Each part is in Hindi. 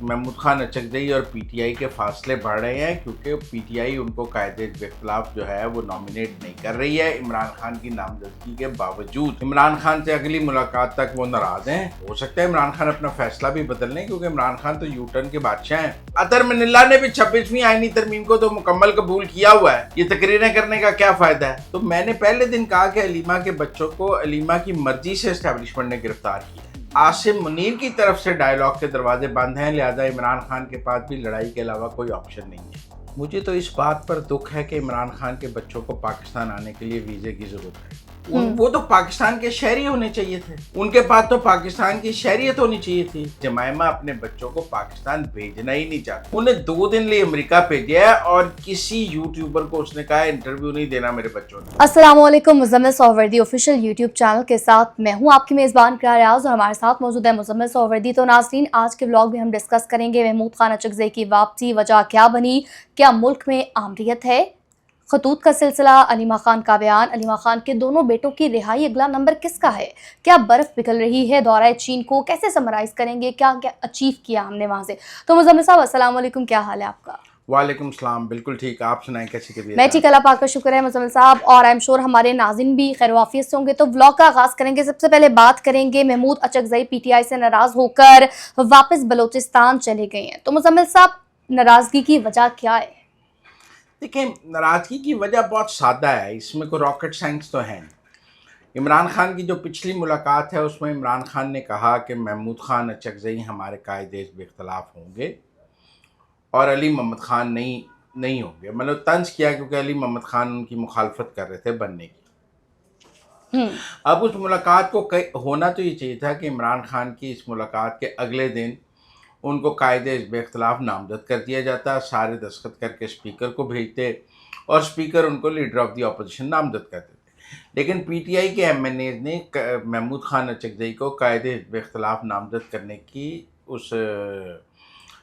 महमूद खान अचकज़ई और पीटीआई के फासले बढ़ रहे हैं क्योंकि पीटीआई उनको कायदे इख्तिलाफ जो है वो नॉमिनेट नहीं कर रही है इमरान खान की नामजदगी के बावजूद। इमरान खान से अगली मुलाकात तक वो नाराज हैं। हो सकता है इमरान खान अपना फैसला भी बदल लें क्योंकि इमरान खान तो यू टर्न के बादशाह हैं। अतर मनिल्ला ने भी 26वीं आईनी तरमीम को तो मुकम्मल कबूल किया हुआ है, ये तकरीरें करने का क्या फायदा है। तो मैंने पहले दिन कहा कि अलीमा के बच्चों को अलीमा की मर्जी से एस्टेब्लिशमेंट ने गिरफ्तार किया। आसिम मुनीर की तरफ से डायलॉग के दरवाजे बंद हैं, लिहाजा इमरान खान के पास भी लड़ाई के अलावा कोई ऑप्शन नहीं है। मुझे तो इस बात पर दुख है कि इमरान खान के बच्चों को पाकिस्तान आने के लिए वीज़े की ज़रूरत है। वो तो पाकिस्तान के शहरी होने चाहिए थे, उनके पास तो पाकिस्तान की शहरियत होनी चाहिए थी। जमायमा अपने बच्चों को पाकिस्तान भेजना ही नहीं चाहती, उन्हें 2 दिन लिए अमेरिका भेजा है और किसी यूट्यूबर को उसने कहा इंटरव्यू नहीं देना मेरे बच्चों ने। अस्सलाम वालेकुम, मुज़म्मिल सोहवर्दी ऑफिशियल यूट्यूब चैनल के साथ मैं हूं आपकी मेज़बान कियार रियाज और हमारे साथ मौजूद है मुज़म्मिल सोहवर्दी। तो नाज़रीन, आज के व्लॉग में हम डिस्कस करेंगे महमूद खान अचकज़ई की वापसी, वजह क्या बनी, क्या मुल्क में आमरीत है, खतूत का सिलसिला, अलीमा खान का बयान, अलीमा खान के दोनों बेटों की रिहाई, अगला नंबर किसका है, क्या बर्फ पिघल रही है, दौरा चीन को कैसे समराइज करेंगे, क्या क्या अचीव किया हमने वहां से। तो मुज़म्मिल साहब अस्सलाम वालेकुम, क्या हाल है आपका? वालेकुम सलाम, बिल्कुल ठीक, आप सुनाएं कैसी तबीयत? मैं ठीक, अल्लाह पाक का शुक्र है मुज़म्मिल साहब, और आई एम श्योर हमारे नाज़रीन भी खैर वाफियत से होंगे। तो व्लॉग का आगाज़ करेंगे। सबसे पहले बात करेंगे महमूद अचकज़ई पीटीआई से नाराज़ होकर वापस बलोचिस्तान चले गए हैं। तो मुज़म्मिल साहब, नाराज़गी की वजह क्या है? देखिए, नाराज़गी की वजह बहुत सादा है, इसमें कोई रॉकेट साइंस तो है नहीं। इमरान खान की जो पिछली मुलाकात है उसमें इमरान खान ने कहा कि महमूद खान अचकज़ई हमारे कायदे इख्तिलाफ होंगे और अली मोहम्मद खान नहीं होंगे। मतलब तंज किया क्योंकि अली मोहम्मद खान उनकी मुखालफत कर रहे थे बनने की। अब उस मुलाकात को होना तो ये चाहिए था कि इमरान खान की इस मुलाकात के अगले दिन उनको कायदे इख्तिलाफ नामजद कर दिया जाता, सारे दस्तखत करके स्पीकर को भेजते और स्पीकर उनको लीडर ऑफ द अपोजिशन नामजद कर देते। लेकिन पीटीआई के एमएनएज ने महमूद खान अचकज़ई को कायदे इख्तिलाफ नामजद करने की उस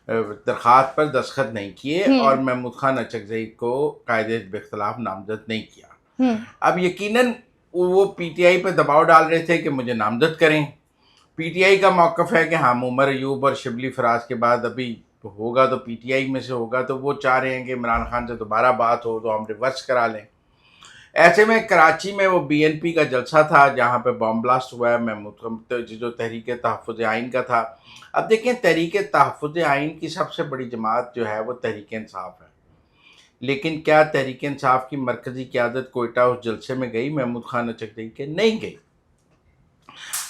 दरख्वास्त पर दस्तखत नहीं किए और महमूद खान अचकज़ई को कायदे इख्तिलाफ नामजद नहीं किया। अब यकीनन वो पीटीआई पर दबाव डाल रहे थे कि मुझे नामजद करें। पीटीआई का मौक़िफ़ है कि हम उमर अयूब और शिबली फराज के बाद अभी होगा तो पीटीआई में से होगा, तो वो चाह रहे हैं कि इमरान खान से दोबारा बात हो तो हम रिवर्स करा लें। ऐसे में कराची में वो बीएनपी का जलसा था जहाँ पे बॉम्ब ब्लास्ट हुआ है महमूद जो तहरीक तहफ़्फ़ुज़ आइन का था। अब देखें, तहरीक तहफ़्फ़ुज़ आइन की सबसे बड़ी जमात जो है वो तहरीक इंसाफ है, लेकिन क्या तहरीक इंसाफ की मरकज़ी क़यादत कोयटा उस जलसे में गई? महमूद खान अचकज़ई के नहीं गई।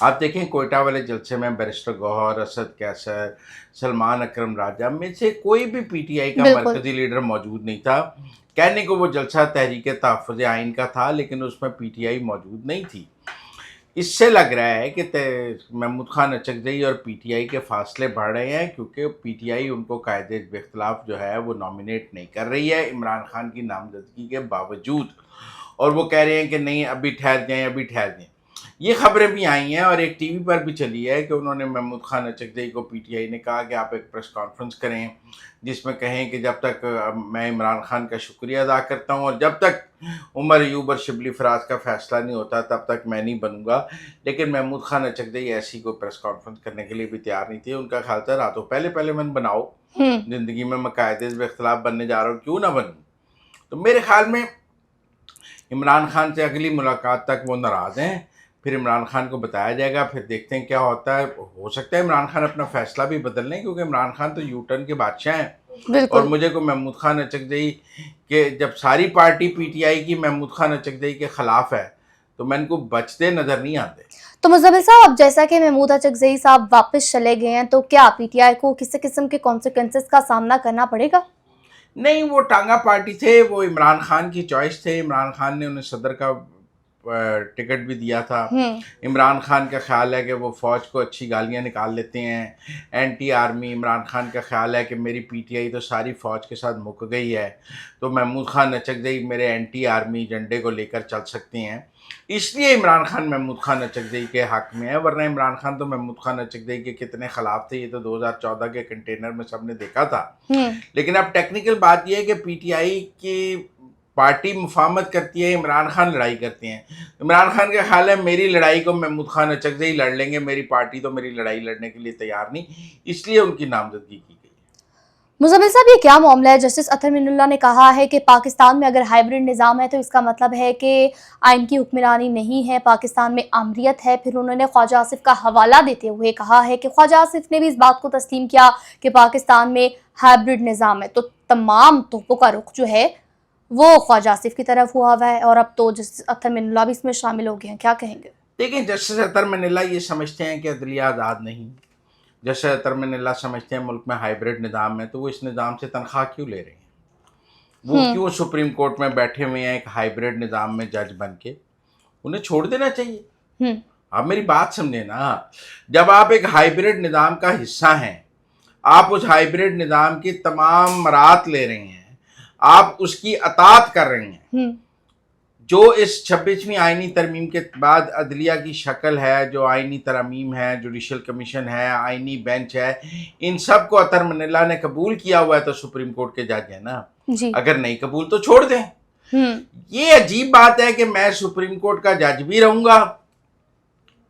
आप देखें, कोयटा वाले जलसे में बैरिस्टर गौहर, असद कैसर, सलमान अकरम राजा में से कोई भी पीटीआई का मरकज़ी लीडर मौजूद नहीं था। कहने को वो जलसा तहरीक तहफ़्फ़ुज़ आइन का था लेकिन उसमें पीटीआई मौजूद नहीं थी। इससे लग रहा है कि महमूद खान अचकज़ई और पीटीआई के फासले बढ़ रहे हैं क्योंकि पीटीआई उनको कायदे इख्तिलाफ जो है वो नॉमिनेट नहीं कर रही है इमरान खान की नामजदगी के बावजूद, और वो कह रहे हैं कि नहीं अभी ठहर जाएँ, अभी ठहर जाएँ। ये खबरें भी आई हैं और एक टीवी पर भी चली है कि उन्होंने महमूद खान अचकज़ई को पीटीआई ने कहा कि आप एक प्रेस कॉन्फ्रेंस करें जिसमें कहें कि जब तक मैं इमरान खान का शुक्रिया अदा करता हूं और जब तक उमर अयूब और शिबली फराज का फैसला नहीं होता तब तक मैं नहीं बनूंगा। लेकिन महमूद खान अचकज़ई ऐसी कोई प्रेस कॉन्फ्रेंस करने के लिए भी तैयार नहीं थे। उनका ख्याल था रातों पहले मन बनाओ, ज़िंदगी में मैं कायदे इख्तिलाफ बनने जा रहा हूँ, क्यों ना बनूँ। तो मेरे ख्याल में इमरान खान से अगली मुलाकात तक वो नाराज़ हैं, फिर इमरान खान को बताया जाएगा, फिर देखते हैं क्या होता है। हो सकता है इमरान खान अपना फैसला भी बदल लें क्योंकि इमरान खान तो यू टर्न के बादशाह हैं। और मुझे को महमूद खान अचकज़ई के जब सारी पार्टी पीटीआई की महमूद खान अचकज़ई के ख़िलाफ़ है तो मैं इनको बचते नज़र नहीं आते। तो मुज़म्मिल साहब, अब जैसा कि महमूद अचकज़ई साहब वापस चले गए हैं तो क्या पीटीआई को किसी किस्म के कॉन्सिक्वेंसेस का सामना करना पड़ेगा? नहीं, वो टांगा पार्टी थे, वो इमरान खान की चॉइस थे। इमरान खान ने उन्हें सदर का टिकट भी दिया था। इमरान खान का ख्याल है कि वो फ़ौज को अच्छी गालियां निकाल लेते हैं, एंटी आर्मी। इमरान खान का ख्याल है कि मेरी पीटीआई तो सारी फ़ौज के साथ मुक गई है, तो महमूद खान अचकज़ई मेरे एंटी आर्मी एजेंडे को लेकर चल सकते हैं, इसलिए इमरान खान महमूद खान अचकज़ई के हक़ में है। वरना इमरान खान तो महमूद खान अचकज़ई के कितने ख़िलाफ़ थे, ये तो 2014 के कंटेनर में सबने देखा था। लेकिन अब टेक्निकल बात यह है कि पीटीआई की पार्टी मुफाहमत करती है, इमरान खान लड़ाई करते हैं। इमरान खान का ख्याल है मेरी लड़ाई को महमूद खान अचकज़ई लड़ लेंगे, मेरी पार्टी तो मेरी लड़ाई लड़ने के लिए तैयार नहीं, इसलिए उनकी नामजदगी की गई। मुज़म्मिल साहब, ये क्या मामला है? जस्टिस अतहर मिनुल्लाह ने कहा है कि पाकिस्तान में अगर हाइब्रिड निज़ाम है तो इसका मतलब है कि आइन की हुक्मरानी नहीं है, पाकिस्तान में आमरीत है। फिर उन्होंने ख्वाजा आसिफ का हवाला देते हुए कहा है कि ख्वाजा आसिफ ने भी इस बात को तस्लीम किया कि पाकिस्तान में हाइब्रिड निज़ाम है। तो तमाम तोपों का रुख जो है वो ख्वाजा आसिफ की तरफ हुआ है और अब तो जस्टिस अतहर मिनुल्लाह भी इसमें शामिल हो गए हैं। क्या कहेंगे? देखिए, जस्टिस अतहर मिनुल्लाह ये समझते हैं कि अदलिया आज़ाद नहीं। जस्टिस अतहर मिनुल्लाह समझते हैं मुल्क में हाइब्रिड निज़ाम है, तो वो इस निज़ाम से तनख्वाह क्यों ले रहे हैं? वो क्यों सुप्रीम कोर्ट में बैठे हुए हैं एक हाइब्रिड निज़ाम में जज बन के? उन्हें छोड़ देना चाहिए। आप मेरी बात समझे ना, जब आप एक हाइब्रिड निज़ाम का हिस्सा हैं, आप उस हाइब्रिड निज़ाम की तमाम मराहत ले रहे हैं, आप उसकी अतात कर रहे हैं। जो इस 26वीं आइनी तरमीम के बाद अदलिया की शक्ल है, जो आइनी तरमीम है, जुडिशल कमीशन है, आइनी बेंच है, इन सब को अतहर मिनुल्लाह ने कबूल किया हुआ है, तो सुप्रीम कोर्ट के जज है ना। जी। अगर नहीं कबूल तो छोड़ दें। ये अजीब बात है कि मैं सुप्रीम कोर्ट का जज भी रहूंगा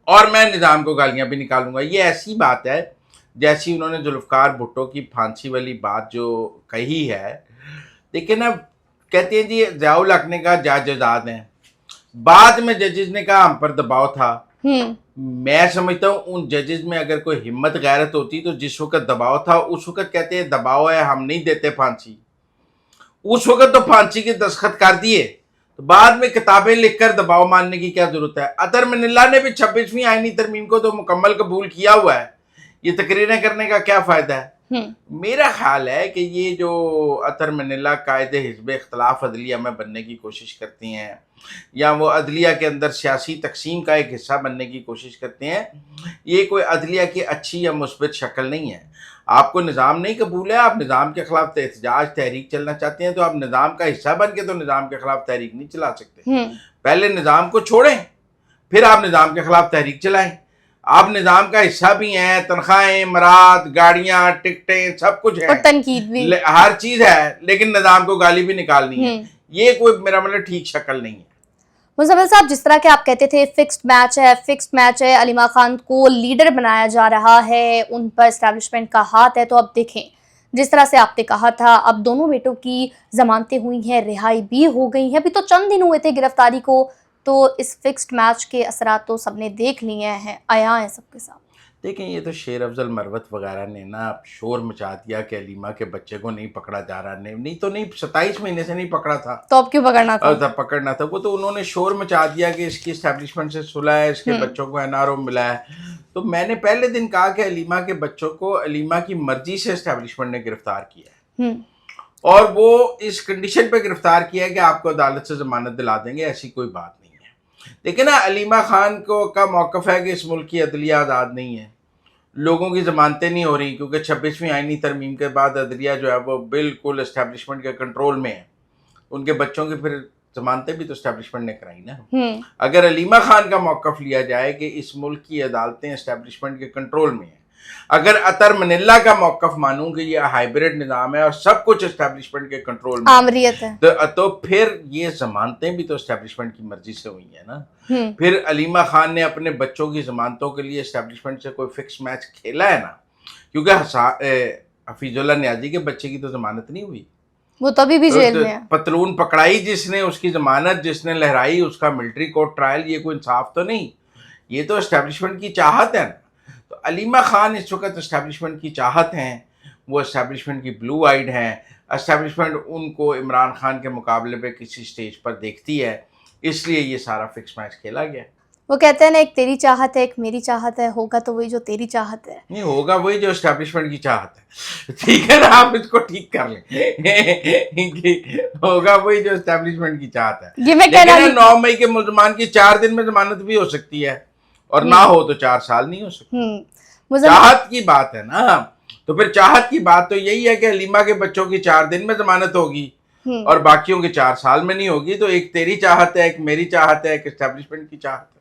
और मैं निज़ाम को गालियां भी निकालूंगा। ये ऐसी बात है जैसी उन्होंने जुल्फ़िकार भुट्टो की फांसी वाली बात जो कही है। लेकिन अब कहते हैं जी ज़ियाउल हक ने कहा जज आज़ाद हैं, बाद में जजेस ने कहा हम पर दबाव था। मैं समझता हूँ उन जजेस में अगर कोई हिम्मत गैरत होती तो जिस वक्त दबाव था उस वक्त कहते हैं दबाव है, हम नहीं देते फांसी। उस वक्त तो फांसी के दस्तखत कर दिए, तो बाद में किताबें लिखकर दबाव मानने की क्या जरूरत है? अतहर मिनुल्लाह ने भी 26वीं आइनी तरमीम को तो मुकम्मल कबूल किया हुआ है, ये तकरीरें करने का क्या फ़ायदा है? मेरा ख्याल है कि ये जो अतहर मिनुल्लाह कायदे हिज़्ब इख्तिलाफ अदलिया में बनने की कोशिश करती हैं या वो अदलिया के अंदर सियासी तकसीम का एक हिस्सा बनने की कोशिश करते हैं, ये कोई अदलिया की अच्छी या मुस्बित शक्ल नहीं है। आपको निज़ाम नहीं कबूल है, आप निज़ाम के खिलाफ एहतजाज तहरीक चलना चाहते हैं, तो आप निज़ाम का हिस्सा बन के तो निज़ाम के खिलाफ तहरीक नहीं चला सकते। पहले निज़ाम को छोड़ें, फिर आप निज़ाम के खिलाफ तहरीक चलाएं। आप निज़ाम का हिस्सा भी हैं, तनख्वाहें, मराद, गाड़ियां, टिकटें, सब कुछ है, तनकीद भी, हर चीज़ है, लेकिन निज़ाम को गाली भी निकालनी है। ये कोई मेरा मतलब ठीक शक्ल नहीं है। मुज़म्मिल साहब, जिस तरह के आप कहते थे फिक्स्ड मैच है, अलीमा खान को लीडर बनाया जा रहा है, उन पर एस्टैब्लिशमेंट का हाथ है, तो अब देखें जिस तरह से आपने कहा था, अब दोनों बेटों की जमानतें हुई हैं, रिहाई भी हो गई है, अभी तो चंद दिन हुए थे गिरफ्तारी को, तो इस फिक्स्ड मैच के असरात तो सबने देख लिए हैं, आया है सबके साथ। देखें, ये तो शेर अफजल मरवत वगैरह ने ना शोर मचा दिया कि अलीमा के बच्चे को नहीं पकड़ा जा रहा, नहीं तो नहीं 27 महीने से नहीं पकड़ा था, तो अब क्यों पकड़ना था? पकड़ना था वो तो उन्होंने शोर मचा दिया कि इसकी एस्टैब्लिशमेंट से सुलह है, इसके बच्चों को एनआरओ मिला है। तो मैंने पहले दिन कहा कि अलीमा के बच्चों को अलीमा की मर्जी से एस्टैब्लिशमेंट ने गिरफ्तार किया है और वो इस कंडीशन पे गिरफ्तार किया है कि आपको अदालत से जमानत दिला देंगे, ऐसी कोई बात नहीं है। लेकिन ना अलीमा खान को का मौक़िफ़ है कि इस मुल्क की अदलिया आज़ाद नहीं है, लोगों की ज़मानतें नहीं हो रही, क्योंकि 26वीं आइनी तरमीम के बाद अदलिया जो है वो बिल्कुल एस्टैब्लिशमेंट के कंट्रोल में है। उनके बच्चों की फिर ज़मानतें भी तो एस्टैब्लिशमेंट ने कराई ना। अगर अलीमा खान का मौक़िफ़ लिया जाए कि इस मुल्क की अदालतें एस्टैब्लिशमेंट के कंट्रोल में हैं, अगर अतहर मिनुल्लाह का मौक़िफ़ मानूं कि ये हाइब्रिड निज़ाम है और सब कुछ एस्टैब्लिशमेंट के कंट्रोल में आमरीत है, तो फिर ये ज़मानतें भी तो एस्टैब्लिशमेंट की मर्जी से हुई है ना। फिर अलीमा खान ने अपने बच्चों की ज़मानतों के लिए एस्टैब्लिशमेंट से कोई फिक्स मैच खेला है ना, क्योंकि हफीजुल्लाह न्याजी के बच्चे की तो ज़मानत नहीं हुई, वो तभी भी जेल में है। पतलून पकड़ाई जिसने, उसकी ज़मानत जिसने लहराई, उसका मिलिट्री कोर्ट ट्रायल, ये कोई इंसाफ तो नहीं, ये तो एस्टैब्लिशमेंट की चाहत है ना। तो अलीमा खान इस वक्त एस्टैब्लिशमेंट की चाहत हैं, वो एस्टैब्लिशमेंट की ब्लू आइड हैं, एस्टैब्लिशमेंट उनको इमरान खान के मुकाबले पे किसी स्टेज पर देखती है, इसलिए ये सारा फिक्स मैच खेला गया। वो कहते हैं ना, एक तेरी चाहत है, एक मेरी चाहत है, होगा तो वही जो तेरी चाहत है। नहीं होगा वही जो एस्टैब्लिशमेंट की चाहत है, ठीक है ना, आप इसको ठीक कर लें होगा वही जो एस्टैब्लिशमेंट की चाहत है। ये मैं कहना 9 मई के मुल्ज़मान की 4 दिन में जमानत भी हो सकती है और ना हो तो 4 साल नहीं हो सकती। चाहत की बात है ना, तो फिर चाहत की बात तो यही है कि अलीमा के बच्चों की 4 दिन में जमानत होगी और बाकियों की 4 साल में नहीं होगी। तो एक तेरी चाहत है, एक मेरी चाहत है, एक एस्टैब्लिशमेंट की चाहत है।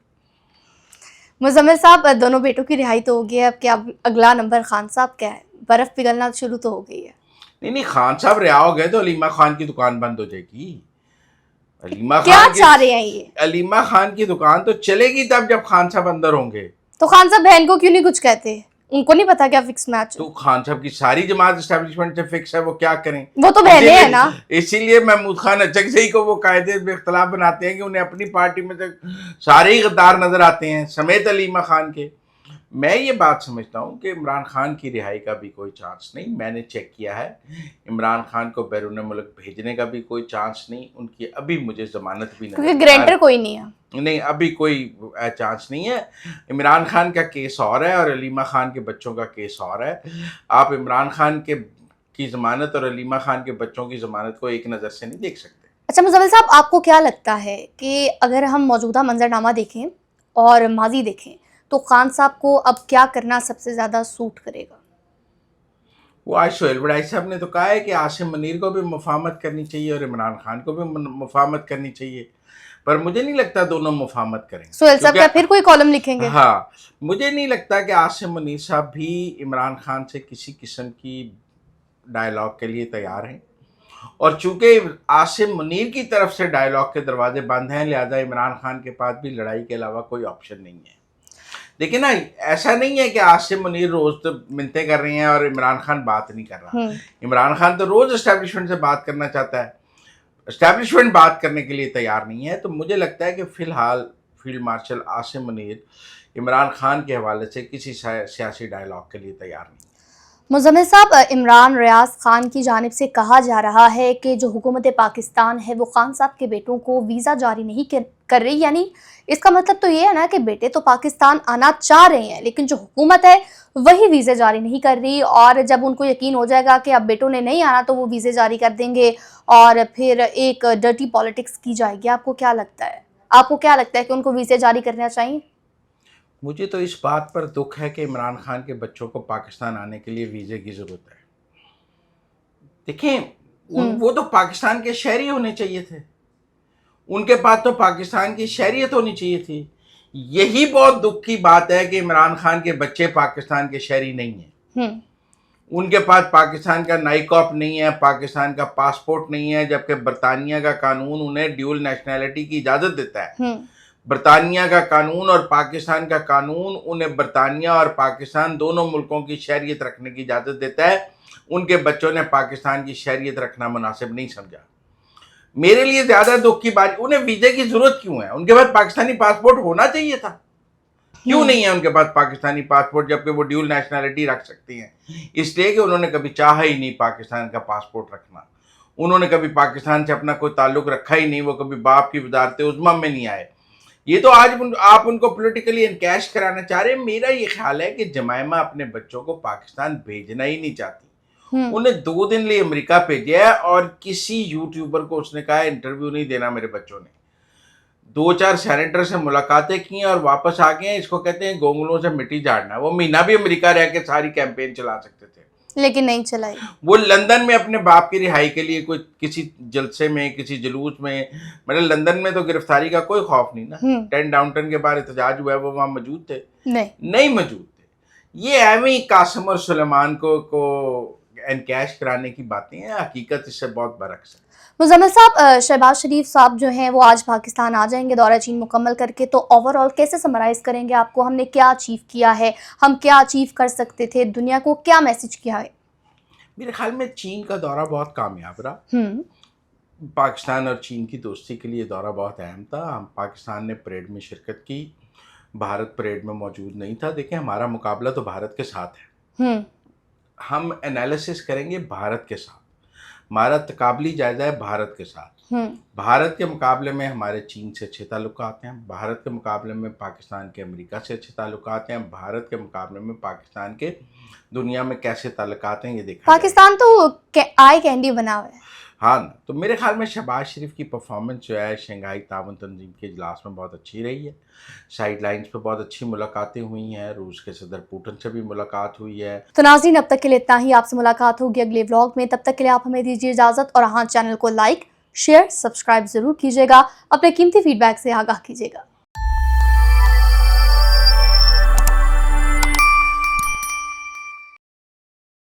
मुज़म्मिल साहब, दोनों बेटों की रिहाई तो हो गई है, अब क्या अगला नंबर खान साहब क्या है? बर्फ पिघलना शुरू तो हो गई है। नहीं, खान साहब रिहा हो गए तो अलीमा खान की दुकान बंद हो जाएगी। अलीमा क्या खान चाह रहे हैं ये? अलीमा खान की दुकान तो चलेगी तब जब खान साहब अंदर होंगे। तो खान साहब बहन को क्यों नहीं कुछ कहते? उनको नहीं पता क्या फिक्स मैच है? तो खान साहब की सारी जमात एस्टेब्लिशमेंट से फिक्स है, वो क्या करें? वो तो बहने है ना। इसीलिए महमूद खान अचकज़ई को वो कायदे पे इख्तलाफ बनाते हैं कि उन्हें अपनी पार्टी में तो सारे ही गद्दार नजर आते हैं, समेत अलीमा खान के। मैं ये बात समझता हूँ कि इमरान खान की रिहाई का भी कोई चांस नहीं, मैंने चेक किया है। इमरान खान को बैरून मुल्क भेजने का भी कोई चांस नहीं, उनकी अभी मुझे जमानत भी क्योंकि ग्रांटर कोई नहीं है। नहीं, अभी कोई चांस नहीं है। इमरान खान का केस और है और अलीमा खान के बच्चों का केस और है। आप इमरान खान के की ज़मानत और अलीमा खान के बच्चों की ज़मानत को एक नज़र से नहीं देख सकते। अच्छा मुज़म्मिल साहब, आपको क्या लगता है कि अगर हम मौजूदा मंजरनामा देखें और माजी देखें तो खान साहब को अब क्या करना सबसे ज़्यादा सूट करेगा? वो आज सोहेल बड़ाई साहब ने तो कहा है कि आसिम मुनीर को भी मुफाहमत करनी चाहिए और इमरान खान को भी मुफाहमत करनी चाहिए, पर मुझे नहीं लगता दोनों मुफाहमत करेंगे। सोहेल साहब क्या फिर कोई कॉलम लिखेंगे? हाँ, मुझे नहीं लगता कि आसिम मुनीर साहब भी इमरान खान से किसी किस्म की डायलॉग के लिए तैयार हैं, और चूंकि आसिम मुनीर की तरफ से डायलॉग के दरवाजे बंद हैं, लिहाजा इमरान खान के पास भी लड़ाई के अलावा कोई ऑप्शन नहीं है। देखिए ना, ऐसा नहीं है कि आसिम मुनीर रोज तो मिन्नतें कर रही हैं और इमरान खान बात नहीं कर रहा। इमरान खान तो रोज एस्टेब्लिशमेंट से बात करना चाहता है, एस्टेब्लिशमेंट बात करने के लिए तैयार नहीं है। तो मुझे लगता है कि फिलहाल फील्ड मार्शल आसिम मुनीर इमरान खान के हवाले से किसी सियासी डायलॉग के लिए तैयार नहीं। मुज़म्मिल साहब, इमरान रियाज खान की जानिब से कहा जा रहा है कि जो हुकूमत पाकिस्तान है वो खान साहब के बेटों को वीज़ा जारी नहीं कर रही, यानी इसका मतलब तो ये है ना कि बेटे तो पाकिस्तान आना चाह रहे हैं लेकिन जो हुकूमत है वही वीज़े जारी नहीं कर रही, और जब उनको यकीन हो जाएगा कि अब बेटों ने नहीं आना तो वो वीज़े जारी कर देंगे और फिर एक डर्टी पॉलिटिक्स की जाएगी। आपको क्या लगता है? आपको क्या लगता है कि उनको वीज़े जारी करना चाहिए? मुझे तो इस बात पर दुख है कि इमरान खान के बच्चों को पाकिस्तान आने के लिए वीज़े की ज़रूरत है। देखें, वो तो पाकिस्तान के शहरी होने चाहिए थे, उनके पास तो पाकिस्तान की शहरियत होनी चाहिए थी। यही बहुत दुख की बात है कि इमरान खान के बच्चे पाकिस्तान के शहरी नहीं हैं। उनके पास पाकिस्तान का नाइकॉप नहीं है, पाकिस्तान का पासपोर्ट नहीं है, जबकि बरतानिया का कानून उन्हें ड्यूल नेशनैलिटी की इजाज़त देता है। बरतानिया का कानून और पाकिस्तान का कानून उन्हें बरतानिया और पाकिस्तान दोनों मुल्कों की शहरियत रखने की इजाज़त देता है। उनके बच्चों ने पाकिस्तान की शहरियत रखना मुनासिब नहीं समझा। मेरे लिए ज़्यादा दुख की बात, उन्हें वीज़े की ज़रूरत क्यों है? उनके पास पाकिस्तानी पासपोर्ट होना चाहिए था। क्यों नहीं है उनके पास पाकिस्तानी पासपोर्ट, जबकि वो ड्यूल नेशनैलिटी रख सकती हैं? इसलिए कि उन्होंने कभी चाहा ही नहीं पाकिस्तान का पासपोर्ट रखना। उन्होंने कभी पाकिस्तान से अपना कोई ताल्लुक रखा ही नहीं, वो कभी बाप की वजारत उज़्मा में नहीं आए। ये तो आज आप उनको पॉलिटिकली एनकैश कराना चाह रहे हैं। मेरा ये ख्याल है कि जमाइमा अपने बच्चों को पाकिस्तान भेजना ही नहीं चाहती। उन्हें 2 दिन लिए अमेरिका भेजा है और किसी यूट्यूबर को उसने कहा इंटरव्यू नहीं देना मेरे बच्चों ने। 2-4 सेनेटर से मुलाकातें की और वापस आ गए। इसको कहते हैं गोंगलों से मिट्टी झाड़ना। वो महीना भी अमेरिका रह के सारी कैंपेन चला सकते थे, लेकिन नहीं चलाई। वो लंदन में अपने बाप की रिहाई के लिए कोई किसी जलसे में, किसी जुलूस में, मतलब लंदन में तो गिरफ्तारी का कोई खौफ नहीं ना। 10 डाउनटन के बाहर एहतजाज हुआ है, वो वहाँ मौजूद थे? नहीं मौजूद थे। ये एवं ही कासिम और सुलेमान को एनकैश कराने की बातें हैं, हकीकत इससे बहुत बरक्स है। मुज़म्मिल साहब, शहबाज शरीफ साहब जो हैं वो आज पाकिस्तान आ जाएंगे दौरा चीन मुकम्मल करके, तो ओवरऑल कैसे समराइज़ करेंगे आपको? हमने क्या अचीव किया है, हम क्या अचीव कर सकते थे, दुनिया को क्या मैसेज किया है? मेरे ख्याल में चीन का दौरा बहुत कामयाब रहा। पाकिस्तान और चीन की दोस्ती के लिए दौरा बहुत अहम था। हम पाकिस्तान ने परेड में शिरकत की, भारत परेड में मौजूद नहीं था। देखें, हमारा मुकाबला तो भारत के साथ है। हम एनालिसिस करेंगे भारत के साथ, हमारा तकाबली जायज़ा है भारत के साथ। भारत के मुकाबले में हमारे चीन से अच्छे ताल्लुकात हैं, भारत के मुकाबले में पाकिस्तान के अमेरिका से अच्छे ताल्लुकात हैं, भारत के मुकाबले में पाकिस्तान के दुनिया में कैसे ताल्लुकात हैं ये देखा। पाकिस्तान तो आई कैंडी बना हुआ है। हाँ, तो मेरे ख्याल में शहबाज शरीफ की परफॉर्मेंस जो है शंघाई ताउन तंजीम के इजलास में बहुत अच्छी रही है। साइड लाइन्स पर बहुत अच्छी मुलाकातें हुई हैं, रूस के सदर पुतिन से भी मुलाकात हुई है। तो नाज़रीन, अब तक के लिए इतना ही। आपसे मुलाकात होगी अगले व्लॉग में। तब तक के लिए आप हमें दीजिए इजाज़त और हाँ, चैनल को लाइक, शेयर, सब्सक्राइब ज़रूर कीजिएगा। अपने कीमती फीडबैक से आगाह कीजिएगा।